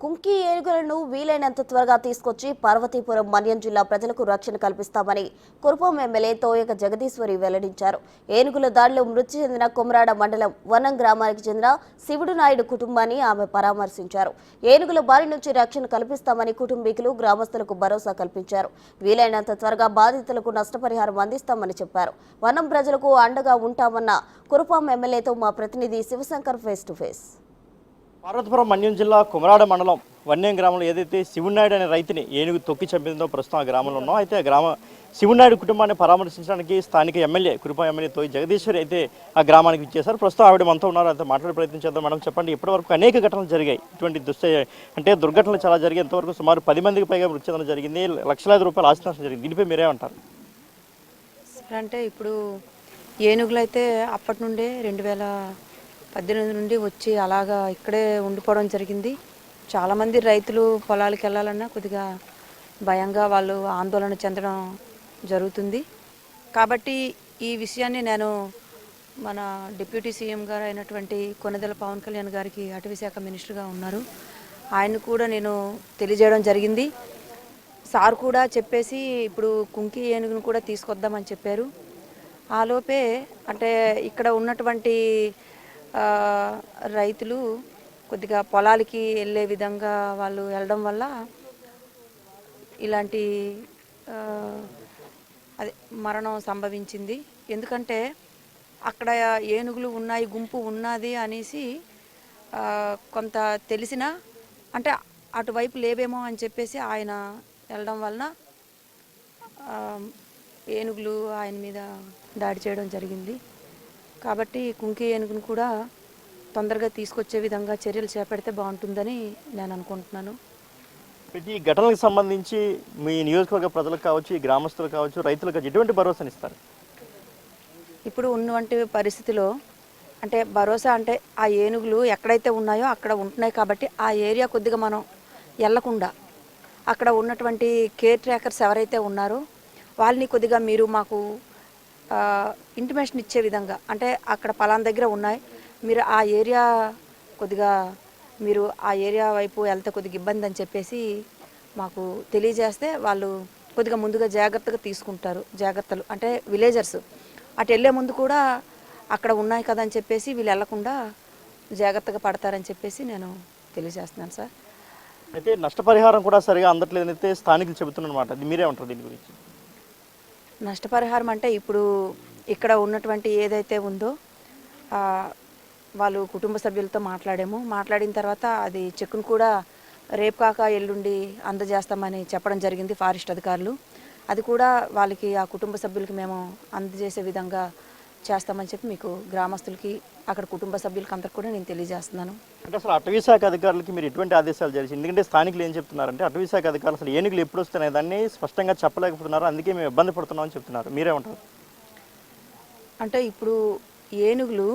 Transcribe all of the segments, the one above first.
కుంకి ఏనుగులను వీలైనంత త్వరగా తీసుకొచ్చి పార్వతీపురం మన్యం జిల్లా ప్రజలకు రక్షణ కల్పిస్తామని కురుపం ఎమ్మెల్యే తోయక జగదీశ్వరి వెల్లడించారు. ఏనుగుల దాడిలో మృతి చెందిన కొమరాడ మండలం వనం గ్రామానికి చెందిన శివుడు నాయుడు కుటుంబాన్ని ఆమె పరామర్శించారు. ఏనుగుల బారి నుంచి రక్షణ కల్పిస్తామని కుటుంబీకులు గ్రామస్తులకు భరోసా కల్పించారు. వీలైనంత త్వరగా బాధితులకు నష్టపరిహారం అందిస్తామని చెప్పారు. వనం ప్రజలకు అండగా ఉంటామన్న కురుపం ఎమ్మెల్యేతో మా ప్రతినిధి Sivasankar face to face. Parvathipuram Manyam జిల్లా కుమరాడ మండలం వన్యం గ్రామంలో ఏదైతే శివునాయుడు అనే రైతుని ఏనుగు తొక్కి చంపిందో ప్రస్తుతం ఆ గ్రామంలో ఉన్నాం. అయితే ఆ శివునాయుడు కుటుంబాన్ని పరామర్శించడానికి స్థానిక ఎమ్మెల్యే కురుపం ఎమ్మెల్యే తోయి జగదీశ్వరి అయితే ఆ గ్రామానికి ఇచ్చేశారు. ప్రస్తుతం ఆవిడ మనతో ఉన్నారు, అయితే మాట్లాడే ప్రయత్నం చేద్దాం. మేడం చెప్పండి, ఇప్పటివరకు అనేక ఘటనలు జరిగాయి, ఇటువంటి దుర్ఘటనలు చాలా జరిగాయి. ఇంతవరకు సుమారు 10 మందికి పైగా మృతి చెందడం జరిగింది, లక్షలాది రూపాయల ఆస్తి నష్టం జరిగింది. దీనిపై మీరేమంటారు? అంటే ఇప్పుడు ఏనుగులు అయితే అప్పటి నుండే 2018 నుండి వచ్చి అలాగా ఇక్కడే ఉండిపోవడం జరిగింది. చాలామంది రైతులు పొలాలకు వెళ్ళాలన్నా కొద్దిగా భయంగా వాళ్ళు ఆందోళన చెందడం జరుగుతుంది. కాబట్టి ఈ విషయాన్ని నేను మన డిప్యూటీ సీఎం గారు అయినటువంటి కొణిదెల పవన్ కళ్యాణ్ గారికి, అటవీ శాఖ మినిస్టర్గా ఉన్నారు, ఆయన కూడా నేను తెలియజేయడం జరిగింది. సార్ కూడా చెప్పేసి ఇప్పుడు కుంకి ఏనుగును కూడా తీసుకొద్దామని చెప్పారు. ఆలోపే అంటే ఇక్కడ ఉన్నటువంటి రైతులు కొద్దిగా పొలాలకి వెళ్ళే విధంగా వాళ్ళు వెళ్ళడం వల్ల ఇలాంటి అదే మరణం సంభవించింది. ఎందుకంటే అక్కడ ఏనుగులు ఉన్నాయి, గుంపు ఉన్నది అనేసి కొంత తెలిసిన అంటే అటువైపు లేవేమో అని చెప్పేసి ఆయన వెళ్ళడం వలన ఏనుగులు ఆయన మీద దాడి చేయడం జరిగింది. కాబట్టి కుంకి ఏనుగును కూడా తొందరగా తీసుకొచ్చే విధంగా చర్యలు చేపడితే బాగుంటుందని నేను అనుకుంటున్నాను. ఈ ఘటనలకు సంబంధించి మీ నియోజకవర్గ ప్రజలకు కావచ్చు, ఈ గ్రామస్తులకు కావచ్చు, రైతులకు ఎటువంటి భరోసాని ఇస్తారు? ఇప్పుడు ఉన్నటువంటి పరిస్థితిలో అంటే భరోసా అంటే ఆ ఏనుగులు ఎక్కడైతే ఉన్నాయో అక్కడ ఉంటున్నాయి. కాబట్టి ఆ ఏరియా కొద్దిగా మనం వెళ్లకుండా అక్కడ ఉన్నటువంటి కేర్ ట్రాకర్స్ ఎవరైతే ఉన్నారో వాళ్ళని కొద్దిగా మీరు మాకు ఇంటిమేషన్ ఇచ్చే విధంగా, అంటే అక్కడ పలానా దగ్గర ఉన్నాయి, మీరు ఆ ఏరియా కొద్దిగా మీరు ఆ ఏరియా వైపు వెళ్తే కొద్దిగా ఇబ్బంది అని చెప్పేసి మాకు తెలియజేస్తే వాళ్ళు కొద్దిగా ముందుగా జాగ్రత్తగా తీసుకుంటారు. జాగ్రత్తలు అంటే విలేజర్స్ అటు వెళ్ళే ముందు కూడా అక్కడ ఉన్నాయి కదా అని చెప్పేసి వీళ్ళు వెళ్లకుండా జాగ్రత్తగా పడతారని చెప్పేసి నేను తెలియజేస్తున్నాను సార్. అయితే నష్టపరిహారం కూడా సరిగా అందట్లేదని అయితే స్థానికులు చెబుతున్నమాట, మీరేమంటారు దీని గురించి? నష్టపరిహారం అంటే ఇప్పుడు ఇక్కడ ఉన్నటువంటి ఏదైతే ఉందో వాళ్ళు కుటుంబ సభ్యులతో మాట్లాడిన తర్వాత అది చెక్కును కూడా రేపు కాక ఎల్లుండి అందజేస్తామని చెప్పడం జరిగింది ఫారెస్ట్ అధికారులు. అది కూడా వాళ్ళకి ఆ కుటుంబ సభ్యులకి మేము అందజేసే విధంగా చేస్తామని చెప్పి మీకు గ్రామస్తులకి అక్కడ కుటుంబ సభ్యులకి అందరికి కూడా నేను తెలియజేస్తున్నాను. అంటే అసలు అటవీ శాఖ అధికారులకి మీరు ఎటువంటి ఆదేశాలు జరిగింది? ఎందుకంటే స్థానికులు ఏం చెప్తున్నారంటే అటవీ శాఖ అధికారులు అసలు ఏనుగులు ఎప్పుడు వస్తున్నాయి దాన్ని స్పష్టంగా చెప్పలేకపోతున్నారు, అందుకే మేము ఇబ్బంది పడుతున్నామని చెప్తున్నారు. మీరేమంటారు? అంటే ఇప్పుడు ఏనుగులు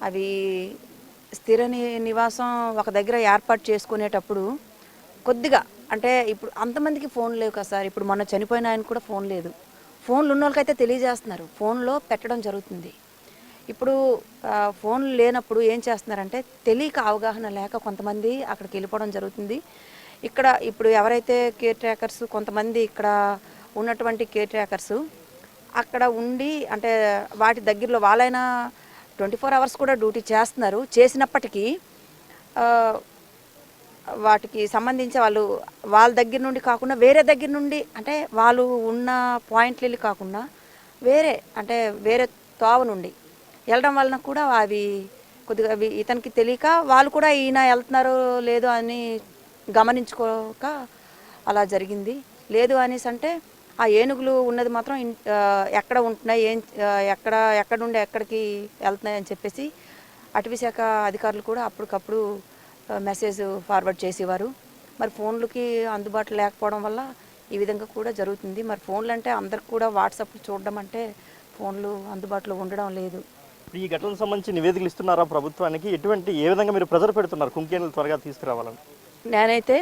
అవి స్థిర నివాసం ఒక దగ్గర ఏర్పాటు చేసుకునేటప్పుడు కొద్దిగా అంటే ఇప్పుడు అంతమందికి ఫోన్ లేవు కదా సార్. ఇప్పుడు మొన్న చనిపోయిన ఆయన కూడా ఫోన్ లేదు, ఫోన్లు ఉన్న వాళ్ళకైతే తెలియజేస్తున్నారు, ఫోన్లో పెట్టడం జరుగుతుంది. ఇప్పుడు ఫోన్లు లేనప్పుడు ఏం చేస్తున్నారంటే తెలియక అవగాహన లేక కొంతమంది అక్కడికి వెళ్ళిపోవడం జరుగుతుంది. ఇక్కడ ఇప్పుడు ఎవరైతే కేర్ ట్రాకర్స్ కొంతమంది ఇక్కడ ఉన్నటువంటి కేర్ ట్రాకర్స్ అక్కడ ఉండి అంటే వాటి దగ్గరలో వాళ్ళైనా 24 hours కూడా డ్యూటీ చేస్తున్నారు. చేసినప్పటికీ వాటికి సంబంధించి వాళ్ళ దగ్గర నుండి కాకుండా వేరే దగ్గర నుండి అంటే వాళ్ళు ఉన్న పాయింట్లు వెళ్ళి కాకుండా వేరే తోవ నుండి వెళ్ళడం వలన కూడా అవి కొద్దిగా ఇతనికి తెలియక వాళ్ళు కూడా ఈయన వెళ్తున్నారో లేదో అని గమనించుకోక అలా జరిగింది. లేదు అనేసి అంటే ఆ ఏనుగులు ఉన్నది మాత్రం ఎక్కడ ఉంటున్నాయి, ఎక్కడ నుండి ఎక్కడికి వెళ్తున్నాయి అని చెప్పేసి అటవీ శాఖ అధికారులు కూడా అప్పటికప్పుడు మెసేజ్ ఫార్వర్డ్ చేసేవారు. మరి ఫోన్లకి అందుబాటులో లేకపోవడం వల్ల ఈ విధంగా కూడా జరుగుతుంది. మరి ఫోన్లు అంటే అందరికి కూడా వాట్సాప్ చూడడం అంటే ఫోన్లు అందుబాటులో ఉండడం లేదు. ఈ ఘటనకు సంబంధించి నివేదికలు ఇస్తున్నారా ప్రభుత్వానికి? ఏ విధంగా మీరు ప్రెజర్ పెడుతున్నారు కుంకేనులు త్వరగా తీసుకురావాలని? నేనైతే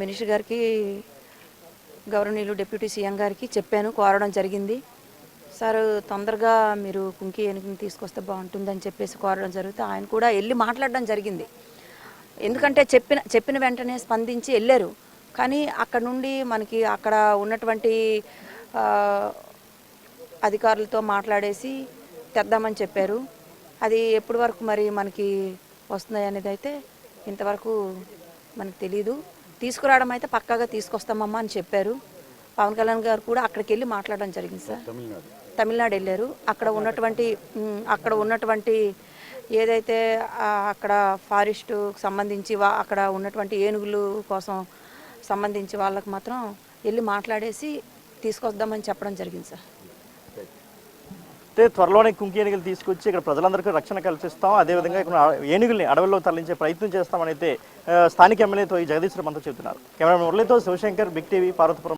మినిస్టర్ గారికి, గౌరవనీయులు డిప్యూటీ సీఎం గారికి చెప్పాను, కోరడం జరిగింది. సార్ తొందరగా మీరు కుంకి ఏనుగుని తీసుకొస్తే బాగుంటుందని చెప్పేసి కోరడం జరిగితే ఆయన కూడా వెళ్ళి మాట్లాడడం జరిగింది. ఎందుకంటే చెప్పిన వెంటనే స్పందించి వెళ్ళారు. కానీ అక్కడ నుండి మనకి అక్కడ ఉన్నటువంటి ఆ, అధికారులతో మాట్లాడేసి తెద్దామని చెప్పారు. అది ఎప్పటి వరకు మరి మనకి వస్తుంది అనేది అయితే ఇంతవరకు మనకు తెలీదు. తీసుకురావడం అయితే పక్కాగా తీసుకొస్తామమ్మా అని చెప్పారు. పవన్ కళ్యాణ్ గారు కూడా అక్కడికి వెళ్ళి మాట్లాడడం జరిగింది సార్. తమిళనాడు వెళ్ళారు. అక్కడ ఉన్నటువంటి ఏదైతే అక్కడ ఫారెస్ట్కు సంబంధించి అక్కడ ఉన్నటువంటి ఏనుగులు కోసం సంబంధించి వాళ్ళకి మాత్రం వెళ్ళి మాట్లాడేసి తీసుకొద్దామని చెప్పడం జరిగింది సార్. అయితే త్వరలోనే కుంకి ఏనుగులు తీసుకొచ్చి ఇక్కడ ప్రజలందరికీ రక్షణ కల్పిస్తాం, అదేవిధంగా ఇక్కడ ఏనుగుల్ని అడవుల్లో తరలించే ప్రయత్నం చేస్తామని అయితే స్థానిక ఎమ్మెల్యేతో జగదీశ్వర్ మనతో చెబుతున్నారు. కెమెరా మురళితో శివశంకర్, బిగ్ టీవీ, పార్వతీపురం.